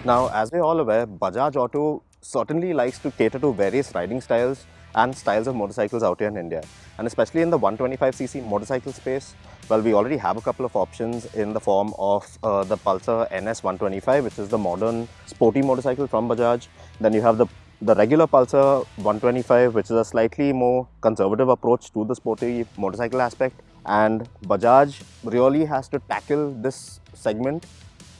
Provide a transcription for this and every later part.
Now, as we're all aware, Bajaj Auto certainly likes to cater to various riding styles and styles of motorcycles out here in India. And especially in the 125cc motorcycle space, well, we already have a couple of options in the form of the Pulsar NS 125, which is the modern sporty motorcycle from Bajaj. Then you have the regular Pulsar 125, which is a slightly more conservative approach to the sporty motorcycle aspect. And Bajaj really has to tackle this segment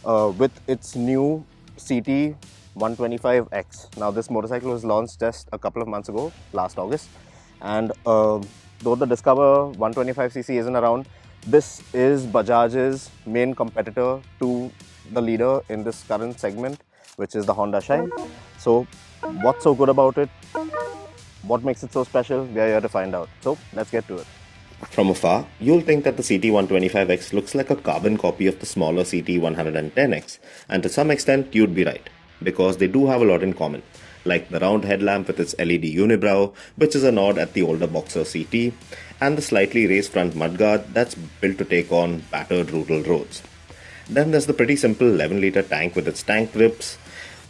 with its new CT 125X. Now, this motorcycle was launched just a couple of months ago, last August, and though the Discover 125cc isn't around, this is Bajaj's main competitor to the leader in this current segment, which is the Honda Shine. So, what's so good about it? What makes it so special? We are here to find out. So, let's get to it. From afar, you'll think that the CT125X looks like a carbon copy of the smaller CT110X, and to some extent you'd be right, because they do have a lot in common, like the round headlamp with its LED unibrow, which is a nod at the older Boxer CT, and the slightly raised front mudguard that's built to take on battered rural roads. Then there's the pretty simple 11-litre tank with its tank grips,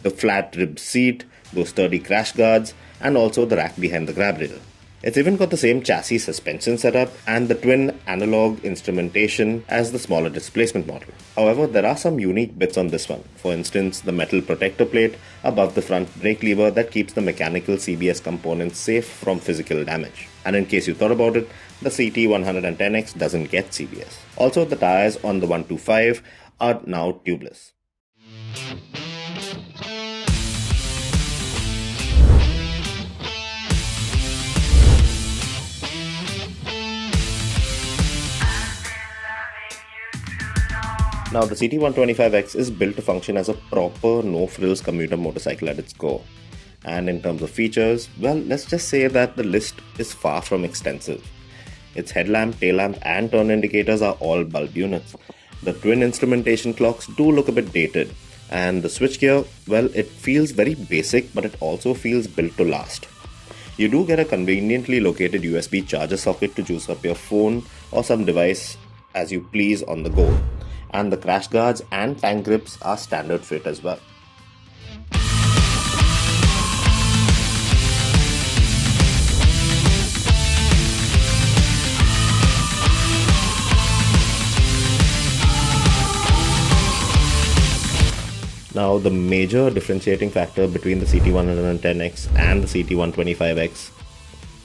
the flat ribbed seat, those sturdy crash guards, and also the rack behind the grab rail. It's even got the same chassis suspension setup and the twin analog instrumentation as the smaller displacement model. However, there are some unique bits on this one. For instance, the metal protector plate above the front brake lever that keeps the mechanical CBS components safe from physical damage. And in case you thought about it, the CT110X doesn't get CBS. Also, the tires on the 125 are now tubeless. Now, the CT125X is built to function as a proper no-frills commuter motorcycle at its core. And in terms of features, well, let's just say that the list is far from extensive. Its headlamp, tail lamp and turn indicators are all bulb units. The twin instrumentation clocks do look a bit dated. And the switchgear, well, it feels very basic, but it also feels built to last. You do get a conveniently located USB charger socket to juice up your phone or some device as you please on the go. And the crash guards and tank grips are standard fit as well. Now, the major differentiating factor between the CT110X and the CT125X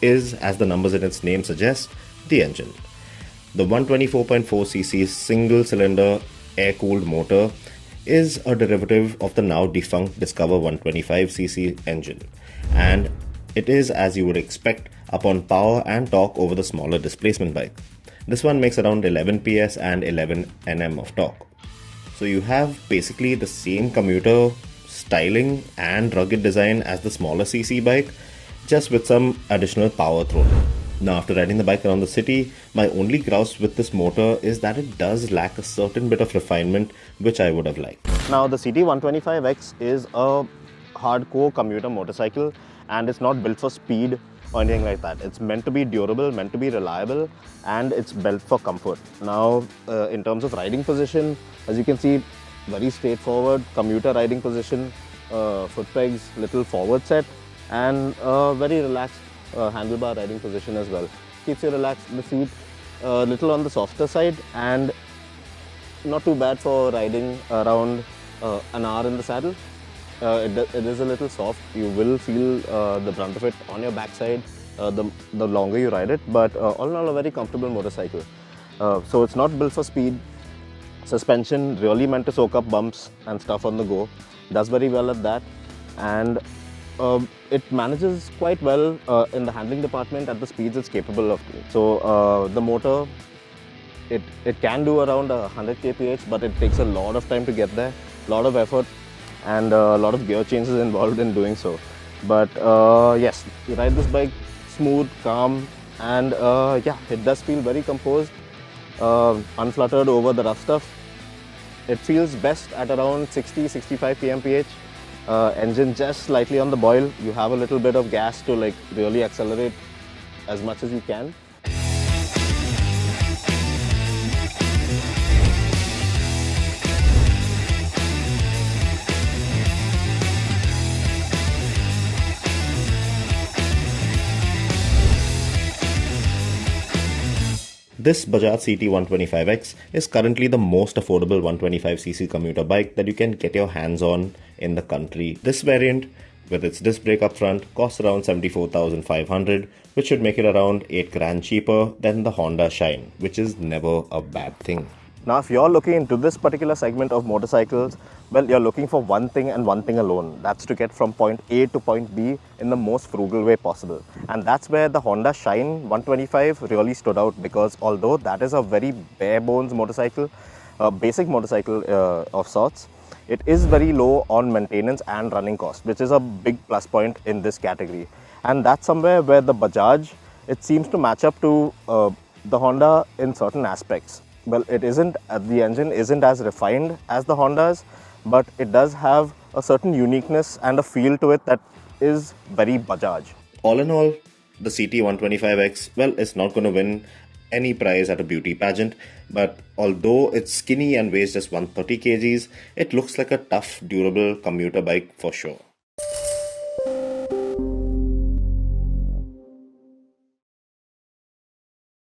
is, as the numbers in its name suggest, the engine. The 124.4cc single-cylinder air-cooled motor is a derivative of the now defunct Discover 125cc engine, and it is, as you would expect, upon power and torque over the smaller displacement bike. This one makes around 11 PS and 11 Nm of torque. So you have basically the same commuter styling and rugged design as the smaller cc bike, just with some additional power thrown in. Now, after riding the bike around the city, my only grouse with this motor is that it does lack a certain bit of refinement, which I would have liked. Now, the CT125X is a hardcore commuter motorcycle, and it's not built for speed or anything like that. It's meant to be durable, meant to be reliable, and it's built for comfort. Now, in terms of riding position, as you can see, very straightforward commuter riding position, foot pegs, little forward set, and very relaxed handlebar riding position as well. Keeps you relaxed. The seat a little on the softer side and not too bad for riding around an hour in the saddle. It is a little soft. You will feel the brunt of it on your backside the longer you ride it, but all in all, a very comfortable motorcycle. So it's not built for speed. Suspension really meant to soak up bumps and stuff on the go. Does very well at that, and it manages quite well in the handling department at the speeds it's capable of doing. So the motor, it can do around 100 kph, but it takes a lot of time to get there, a lot of effort, and a lot of gear changes involved in doing so. But yes, you ride this bike smooth, calm, and yeah, it does feel very composed, unfluttered over the rough stuff. It feels best at around 60-65 kmph. Engine just slightly on the boil. You have a little bit of gas to like really accelerate as much as you can. This Bajaj CT125X is currently the most affordable 125cc commuter bike that you can get your hands on in the country. This variant, with its disc brake up front, costs around 74,500, which should make it around 8 grand cheaper than the Honda Shine, which is never a bad thing. Now, if you're looking into this particular segment of motorcycles, well, you're looking for one thing and one thing alone. That's to get from point A to point B in the most frugal way possible. And that's where the Honda Shine 125 really stood out, because although that is a very bare bones motorcycle, a basic motorcycle of sorts, it is very low on maintenance and running cost, which is a big plus point in this category. And that's somewhere where the Bajaj, it seems to match up to the Honda in certain aspects. Well, it isn't, the engine isn't as refined as the Hondas, but it does have a certain uniqueness and a feel to it that is very Bajaj. All in all, the CT125X, well, it's not going to win any prize at a beauty pageant, but although it's skinny and weighs just 130 kgs, it looks like a tough, durable commuter bike for sure.